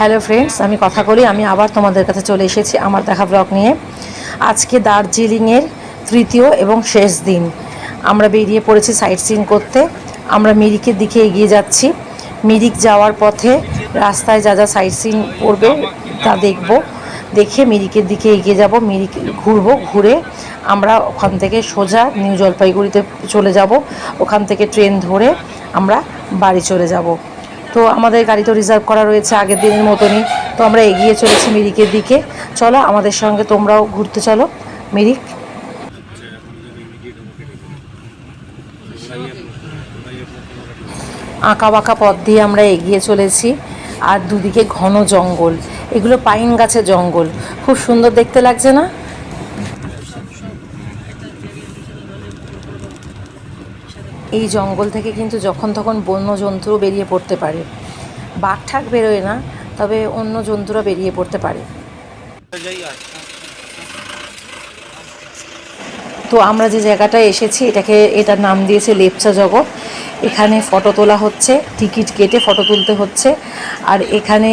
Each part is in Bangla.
হ্যালো ফ্রেন্ডস, আমি কথা বলি, আমি আবার তোমাদের কাছে চলে এসেছি আমার দেখা ব্লগ নিয়ে। আজকে দার্জিলিংয়ের তৃতীয় এবং শেষ দিন। আমরা বেরিয়ে পড়েছি সাইট সিন করতে। আমরা মিরিকের দিকে এগিয়ে যাচ্ছি। মিরিক যাওয়ার পথে রাস্তায় যা যা সাইট সিন পড়বে তা দেখব, দেখে মিরিকের দিকে এগিয়ে যাব। মিরিক ঘুরবো, ঘুরে আমরা ওখান থেকে সোজা নিউ জলপাইগুড়িতে চলে যাব। ওখান থেকে ট্রেন ধরে আমরা বাড়ি চলে যাব। তো আমাদের গাড়ি তো রিজার্ভ করা রয়েছে আগের দিনের মতনই। তো আমরা এগিয়ে চলেছি মিরিকের দিকে। চলো আমাদের সঙ্গে তোমরাও ঘুরতে চলো মিরিক। আঁকা বাঁকা পথ দিয়ে আমরা এগিয়ে চলেছি, আর দুদিকে ঘন জঙ্গল। এগুলো পাইন গাছের জঙ্গল, খুব সুন্দর দেখতে লাগছে না? এই জঙ্গল থেকে কিন্তু যখন তখন বন্য জন্তুও বেরিয়ে পড়তে পারে। বাঘ ঠাক বেরোয় না, তবে অন্য জন্তুরা বেরিয়ে পড়তে পারে। তো আমরা যে জায়গাটায় এসেছি এটার নাম দিয়েছে লেপচা জগৎ। এখানে ফটো তোলা হচ্ছে, টিকিট কেটে ফটো তুলতে হচ্ছে। আর এখানে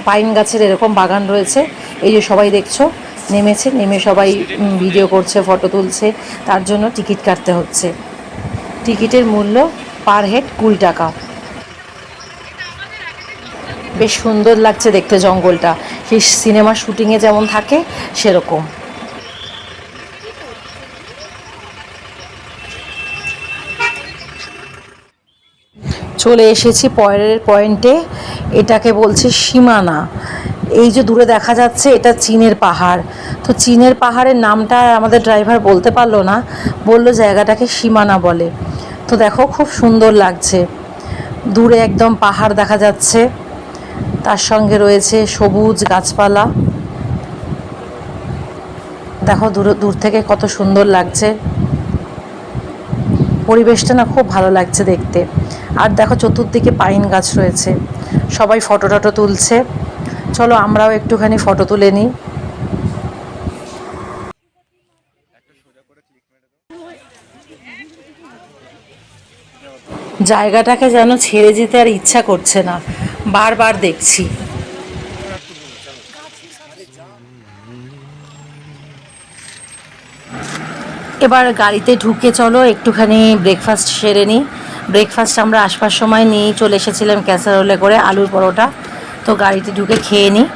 পাইন গাছের এরকম বাগান রয়েছে। এই যে সবাই দেখছো নেমেছে, নেমে সবাই ভিডিও করছে, ফটো তুলছে। তার জন্য টিকিট কাটতে হচ্ছে। টিকিটের মূল্য পার হেড 20 টাকা। বেশ সুন্দর লাগছে দেখতে জঙ্গলটা, সেই সিনেমার শুটিংয়ে যেমন থাকে সেরকম। চলে এসেছি পরের পয়েন্টে। এটাকে বলছে সীমানা। এই যে দূরে দেখা যাচ্ছে এটা চীনের পাহাড়। তো চীনের পাহাড়ের নামটা আমাদের ড্রাইভার বলতে পারলো না, বললো জায়গাটাকে সীমানা বলে। তো দেখো খুব সুন্দর লাগছে, দূরে একদম পাহাড় দেখা যাচ্ছে, তার সঙ্গে রয়েছে সবুজ গাছপালা। দেখো দূর থেকে কত সুন্দর লাগছে, পরিবেশটা না খুব ভালো লাগছে দেখতে। আর দেখো চতুর্দিকে পাইন গাছ রয়েছে, সবাই ফটো টটো তুলছে। চলো আমরাও একটুখানি ফটো তুলে নিই। জায়গাটাকে যেন ছেড়ে যেতে আর ইচ্ছা করছে না, বারবার দেখছি। এবার গাড়িতে ঢুকে চলো একটুখানি ব্রেকফাস্ট সেরে নিই। ব্রেকফাস্ট আমরা আসবার সময় নিয়েই চলে এসেছিলাম ক্যাসারোলে করে আলুর পরোটা। তো গাড়িতে ঢুকে খেয়ে নিই।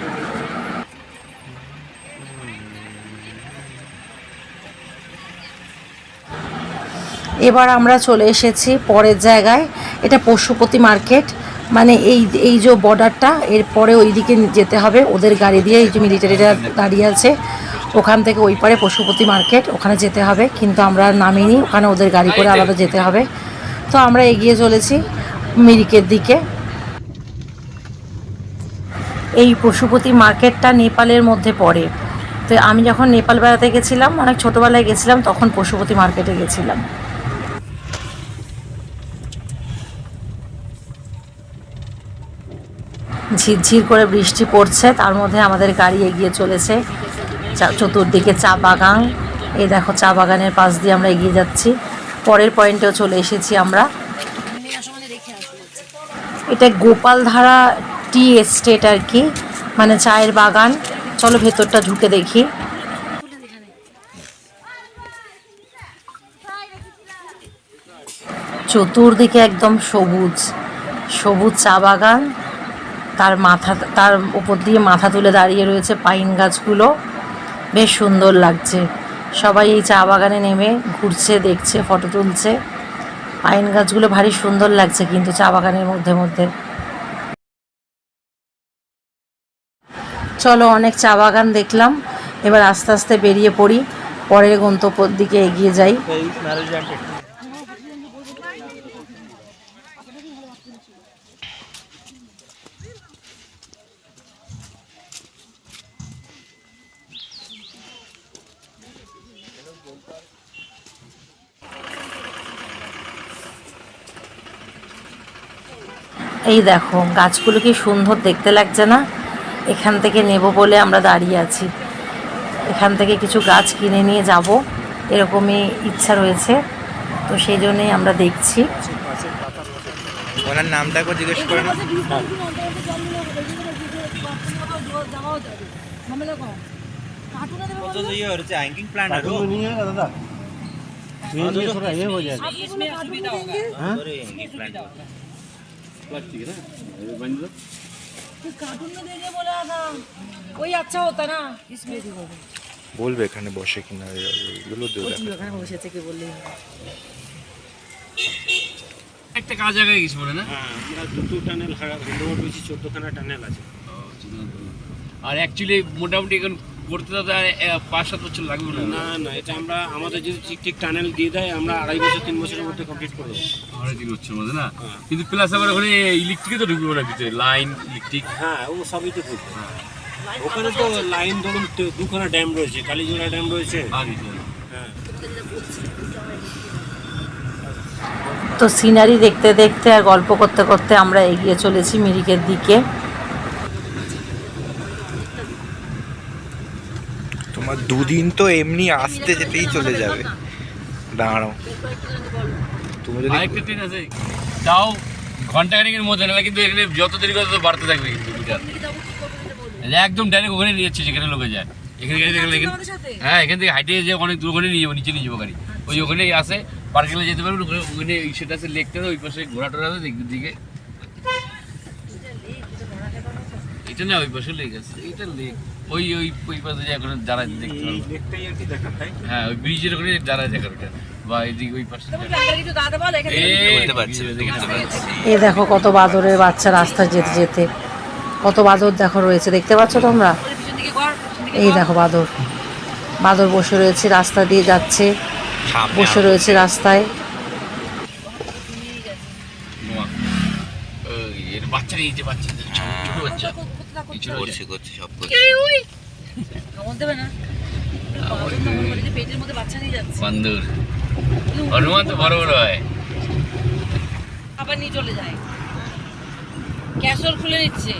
এবার আমরা চলে এসেছি পরের জায়গায়। এটা পশুপতি মার্কেট, মানে এই যে বর্ডারটা, এরপরে ওই দিকে যেতে হবে ওদের গাড়ি দিয়ে। এই যে মিলিটারিরা দাঁড়িয়ে আছে, ওখান থেকে ওই পারে পশুপতি মার্কেট, ওখানে যেতে হবে। কিন্তু আমরা নামিনি, ওখানে ওদের গাড়ি করে আলাদা যেতে হবে। তো আমরা এগিয়ে চলেছি মিরিকের দিকে। এই পশুপতি মার্কেটটা নেপালের মধ্যে পড়ে। তো আমি যখন নেপাল বেড়াতে গেছিলাম, অনেক ছোটোবেলায় গেছিলাম, তখন পশুপতি মার্কেটে গেছিলাম। ঝিরঝির করে বৃষ্টি পড়ছে, তার মধ্যে আমাদের গাড়ি এগিয়ে চলেছে। চতুর্দিকে চা বাগান। এই দেখো চা বাগানের পাশ দিয়ে আমরা এগিয়ে যাচ্ছি। পরের পয়েন্টেও চলে এসেছি আমরা। এটা গোপালধারা টি এস্টেট আর কি, মানে চায়ের বাগান। চলো ভেতরটা ঢুকে দেখি। চতুর্দিকে একদম সবুজ সবুজ চা বাগান। তার উপর দিয়ে মাথা তুলে দাঁড়িয়ে রয়েছে পাইন গাছগুলো, বেশ সুন্দর লাগছে। সবাই এই চা বাগানে নেমে ঘুরছে, দেখছে, ফটো তুলছে। পাইন গাছগুলো ভারী সুন্দর লাগছে কিন্তু চা বাগানের মধ্যে মধ্যে। চলো অনেক চা বাগান দেখলাম, এবার আস্তে আস্তে বেরিয়ে পড়ি, পরের গন্তব্যের দিকে এগিয়ে যাই। এই দেখো গাছগুলো কি সুন্দর দেখতে লাগছে না? এখান থেকে নেব বলে আমরা দাঁড়িয়ে আছি। এখান থেকে কিছু গাছ কিনে নিয়ে যাব এরকমই ইচ্ছা রয়েছে, তো সেই জন্যই আমরা দেখছি। ওনার নামটা একবার জিজ্ঞেস করে না। हैंगिंग प्लांट है नहीं है दादा ये थोड़ा ये हो जाएगा इसमें सुविधा होगा हां हैंगिंग प्लांट प्लास्टिक है ना बन लो कार्टून में देंगे बोला था वही अच्छा होता ना इसमें বলবে এখানে বসে কিনা এগুলো দেও এখানে বসেছে কি বললি একটা কাজ জায়গায় গেছি বলে না হ্যাঁ আমরা দুটো টানেল রোড বেশি 14 খানা টানেল আছে আর অ্যাকচুয়ালি মোটামুটি এখন করতে তো 5-7 বছর লাগবে না না না এটা আমরা আমাদের যদি ঠিক টানেল দিয়ে দেয় আমরা 2.5 বছর 3 বছরের মধ্যে কমপ্লিট করে দেব 2.5 বছরের মধ্যে না কিন্তু প্লাস আবার ওখানে ইলেকট্রিক তো ঢুকবে না ভিতরে লাইন ইলেকট্রিক হ্যাঁ ও সবই তো ঢুকবে ওখানে তো লাইন ধরুন দুখানা ড্যাম রয়েছে কালীজোড়া ড্যাম রয়েছে হ্যাঁ তো সিনারি দেখতে দেখতে আর গল্প করতে করতে আমরা এগিয়ে চলেছি মিরিকের দিকে তোমার দুদিন তো এমনি আসতে যেতেই চলে যাবে দাঁড়াও তুমি যদি আরেকটা ট্রেন আছে তাও ঘন্টাখানেকের মধ্যে না কিন্তু এখানে যত দেরি করে তত বাড়তে থাকবে কিন্তু মিটার একদম ডাইরেক্ট ওখানে নিয়ে যাচ্ছে যেখানে লোকে যায় এখানে গাড়ি দেখলে হ্যাঁ এখান থেকে হাইটে যে অনেক দূর ওখানে নিয়ে যাবো নিচে নিয়ে যাবো গাড়ি ওই ওখানেই আসে পার্কেলে যেতে পারবে ওখানে সেটা আছে লেকটা ওই পাশে ঘোড়া টোড়া আছে দিকে এটা না ওই পাশে লেক আছে এটা লেক ওই ওই ওই পাশে যে এখন যারা দেখতে পারবে লেকটাই আর কি দেখার তাই হ্যাঁ ওই ব্রিজের ওখানে যারা দেখার ওটা বা এদিকে ওই পাশে এই দেখো কত বাদরের বাচ্চা রাস্তায় যেতে যেতে কত বাদর দেখো রয়েছে দেখতে পাচ্ছ তোমরা এই দেখো বাদর বাদর বসে রয়েছে রাস্তা দিয়ে যাচ্ছে বসে রয়েছে রাস্তায় এর বাচ্চা এই যে বাচ্চা ছোট বাচ্চা করছে করছে সব করছে কামড় দেবে না পেটের মধ্যে বাচ্চা নিয়ে যাচ্ছে বান্দর হনুমান তো বড় বড় হয় আবার নিয়ে চলে যায় ক্যাসর খুলে নিচ্ছে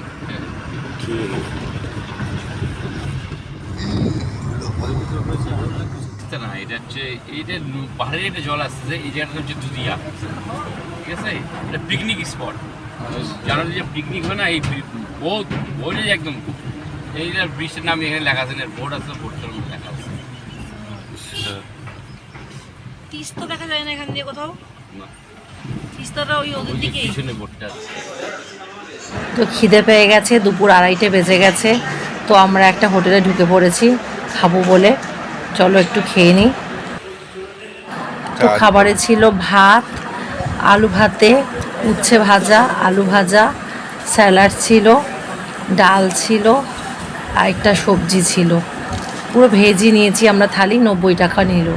না এটা হচ্ছে এইটা পাহাড়ের একটা জল আসছে এই জায়গাটা হচ্ছে দুদিয়া ঠিক আছে এটা পিকনিক স্পট জানো যে পিকনিক হয় না এই বহুত বহুত একদম এইটা ব্রিজের নাম এখানে লেখা আছে বোর্ড আছে বোর্ডটার মধ্যে লেখা আছে তিস্তা দেখা যায় না এখান দিয়ে কোথাও তিস্তাটা ওই ওদের দিকে পিছনে বোর্ডটা আছে তো খিদে পেয়ে গেছে দুপুর 2:30 বেজে গেছে তো আমরা একটা হোটেলে ঢুকে পড়েছি খাবো বলে চলো একটু খেয়ে নিই তো খাবারে ছিল ভাত আলু ভাতে উচ্ছে ভাজা আলু ভাজা স্যালাড ছিল ডাল ছিল আর একটা সবজি ছিল পুরো ভেজই নিয়েছি আমরা থালি 90 টাকা নিল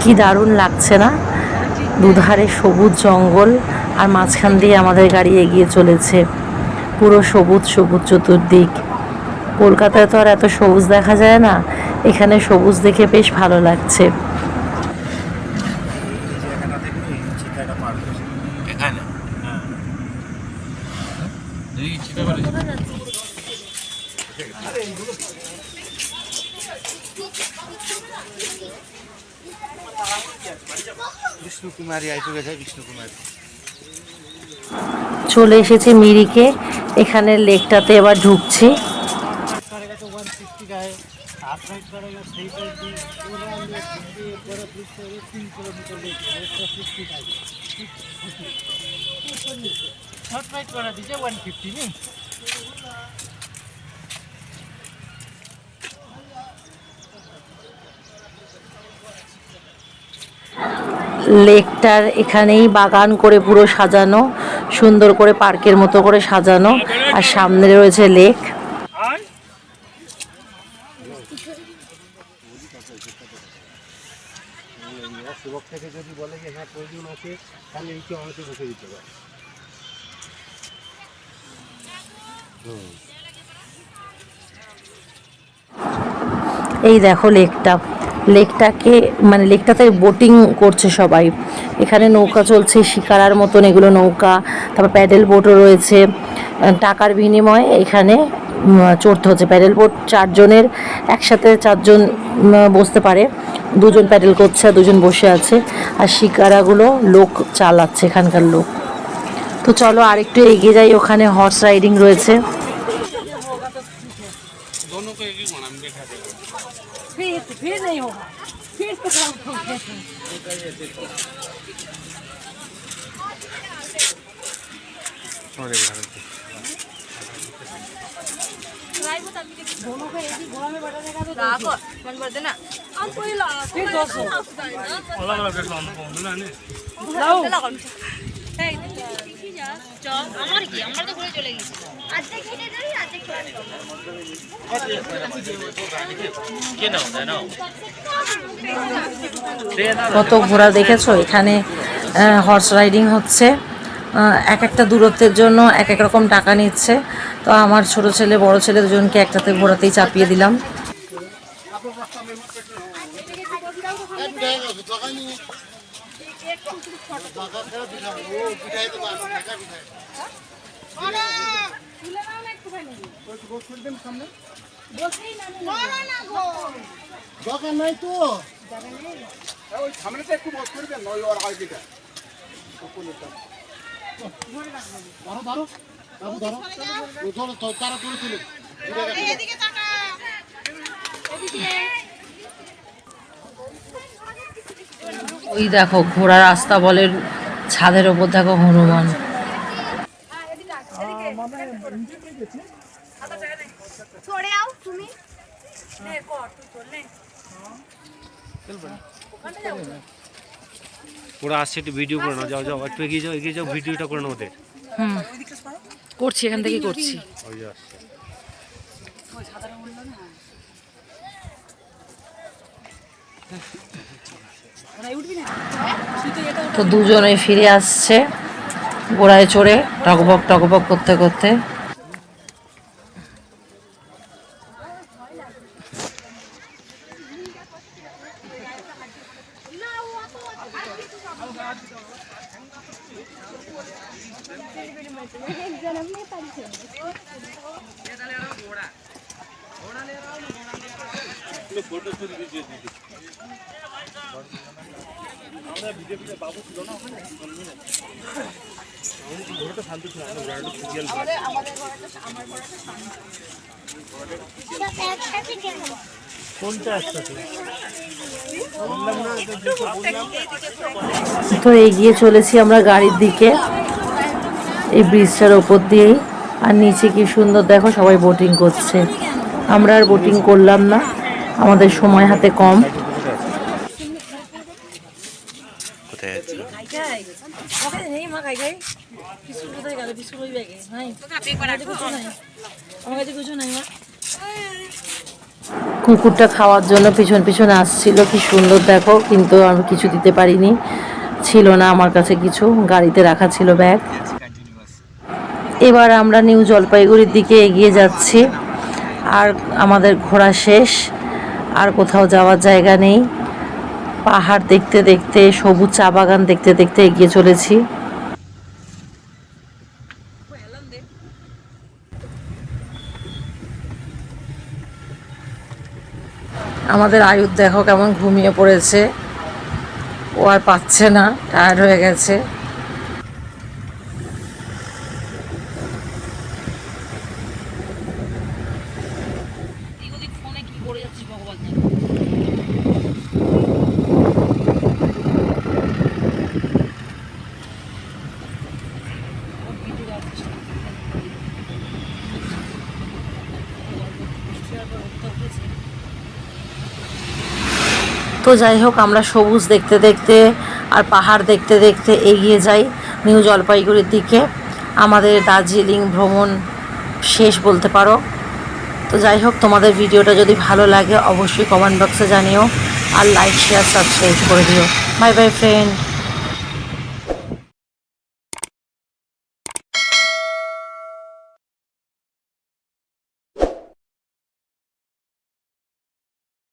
কি দারুণ লাগছে না দুধারে সবুজ জঙ্গল আর মাঝখান দিয়ে আমাদের গাড়ি এগিয়ে চলেছে পুরো সবুজ সবুজ চতুর্দিক কলকাতায় তো আর এত সবুজ দেখা যায় না এখানে সবুজ দেখে বেশ ভালো লাগছে বিষ্ণু কুমারী আইসে গেছে বিষ্ণু কুমারী চলে এসেছি মিরিকে এখানে লেকটাতে এবার ঢুকছি লেকটার এখানেই বাগান করে পুরো সাজানো সুন্দর করে পার্কের মতো করে সাজানো আর সামনে রয়েছে লেক এই দেখো লেকটাকে মানে লেকটাতে বোটিং করছে সবাই এখানে নৌকা চলছে শিকারার মতন এগুলো নৌকা তারপর প্যাডেল বোটও রয়েছে টাকার বিনিময়ে এখানে চড়তে হচ্ছে। প্যাডেল বোট 4 জনের একসাথে 4 জন বসতে পারে, 2 জন প্যাডেল করছে আর 2 জন বসে আছে। আর শিকারাগুলো লোক চালাচ্ছে, এখানকার লোক। তো চলো আরেকটু এগিয়ে যাই, ওখানে হর্স রাইডিং রয়েছে। কত ঘোড়া দেখেছো এখানে? হর্স রাইডিং হচ্ছে, এক একটা দূরত্বের জন্য এক এক রকম টাকা নিচ্ছে। তো আমার ছোট ছেলে বড় ছেলে দুজনকে একটাতে ঘোড়াতেই চাপিয়ে দিলাম। ওই দেখো ঘোড়ার আস্তাবলের ছাদের ওপর দেখো হনুমান। ওরা আসছে, একটু ভিডিও করে নাও। যাও যাও, একটু এগিয়ে যাও, ভিডিওটা করে নাও ওদের। করছি, এখান থেকে করছি। ওই আসছে। তো দুজনে ফিরে আসছে ঘোড়ায় চড়ে, টকবক টকবক করতে করতে। তো এগিয়ে চলেছি আমরা গাড়ির দিকে, এই ব্রিজটার ওপর দিয়েই। আর নিচে কি সুন্দর দেখো, সবাই বোটিং করছে। আমরা আর বোটিং করলাম না, আমাদের সময় হাতে কম। কুকুরটা খাওয়ার জন্য পিছন পিছন আসছিল, কি সুন্দর দেখো, কিন্তু আমি কিছু দিতে পারিনি, ছিল না আমার কাছে কিছু, গাড়িতে রাখা ছিল ব্যাগ। এবার আমরা নিউ জলপাইগুড়ির দিকে এগিয়ে যাচ্ছি। আর আমাদের ঘোরা শেষ, আর কোথাও যাওয়ার জায়গা নেই। পাহাড় দেখতে দেখতে, সবুজ চা বাগান দেখতে দেখতে এগিয়ে চলেছি। আমাদের আয়ুর দেখো কেমন ঘুমিয়ে পড়েছে, ও আর পাচ্ছে না, টায়ার্ড হয়ে গেছে। তো যাই হোক, আমরা সবুজ দেখতে দেখতে আর পাহাড় দেখতে দেখতে এগিয়ে যাই নিউ জলপাইগুড়ির দিকে। আমাদের দার্জিলিং ভ্রমণ শেষ বলতে পারো। তো যাই হোক, তোমাদের ভিডিওটা যদি ভালো লাগে অবশ্যই কমেন্ট বক্সে জানিও, আর লাইক শেয়ার সাবস্ক্রাইব করে দিও। Bye bye friend.